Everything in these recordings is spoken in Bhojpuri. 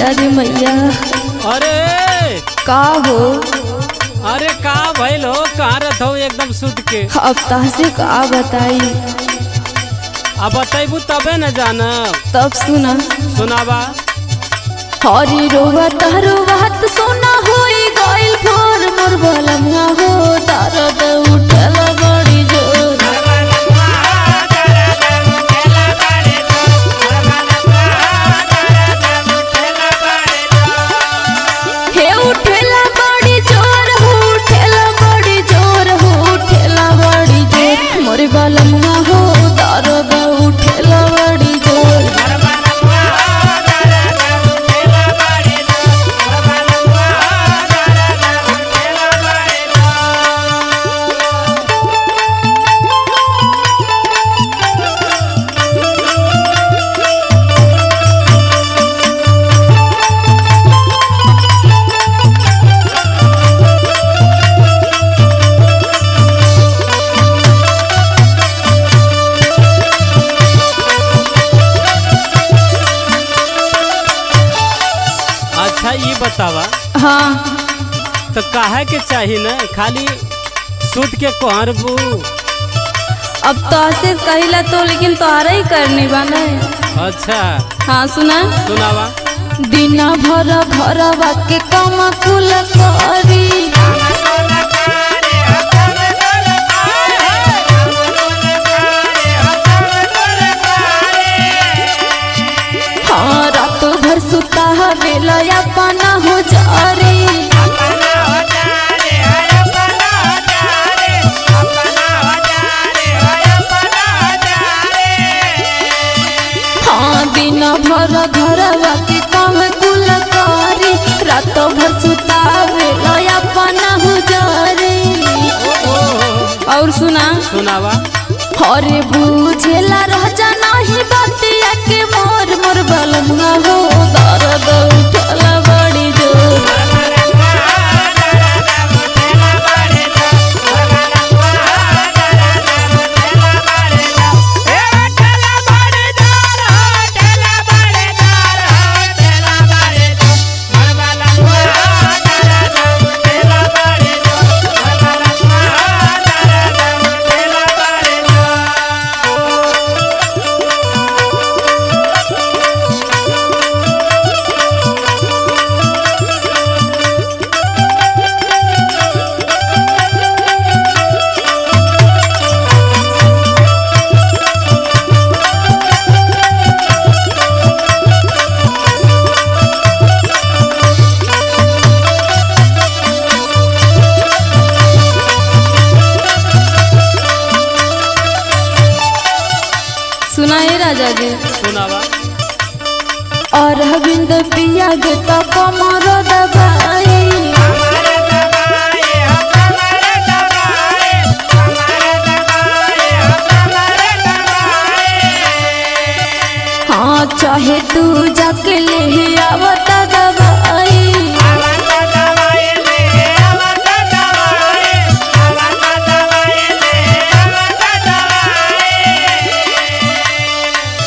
लिया दे मैया। अरे का हो? अरे का भइल हो? कहाँ रहत हो एकदम सुध के? अब तासे का बताई? अब बतैबू तबे न जानब। तब सुना सुनावा। हरी रोवा तारो बात सोना होई गइल भोर मोर बलमुआ हो दर्द उठल बड़ी जोर। हे उठेला बड़ी जोर हो उठेला बड़ी जोर हो उठेला बड़ी जोर मोर बलमुआ हो दर्द उठेला बड़ी जोर। अच्छा ये बतावा। हाँ तो काहे के चाहिए न खाली सुध के कोहरबू? अब तो ऐसे कहिला तो लेकिन तोहरा ही करनी बने। अच्छा हाँ सुना सुनावा। दिना भर घरवा के काम कुल करी हाँ रात भर सुता बेला अपना हो जारी हाँ दिन भर घरवा के काम कुल करी रात भर सुता बेला अपना हो जारी। और सुना सुनावा। हरे बुझेला रह जाना ही बतिया के मोर मोर बलमुआ हो दर्द उठला बड़ी जोर। सुनाए राजा जी। सुनावा। और हविंद पिया गे तो कमर दबाई हाँ चाहे तू जाके ले आवता दवाई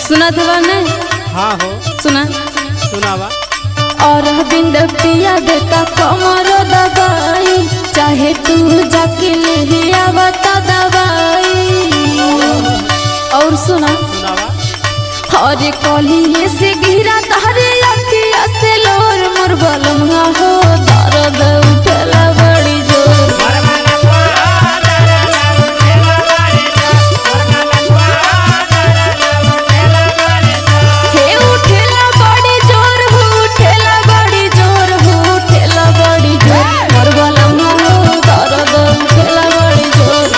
सुना था ने? हाँ हो सुना सुनावा। और बिंद पिया देता कमर दबाई चाहे तू जाके ले आवता दवाई। और सुना सुनावा। हरे कलिए से गिरा तारे अखिया से लोर मोर बलमुआ हो दर्द उठला बड़ी जोर। हे उठेला बड़ी जोर हो उठेला बड़ी जोर हो उठेला बड़ी जोर मोर बलमुआ हो दर्द उठेला बड़ी जोर।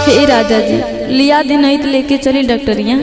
हे राजा जी लिया दे नहीं तो लेके चली डॉक्टरिया।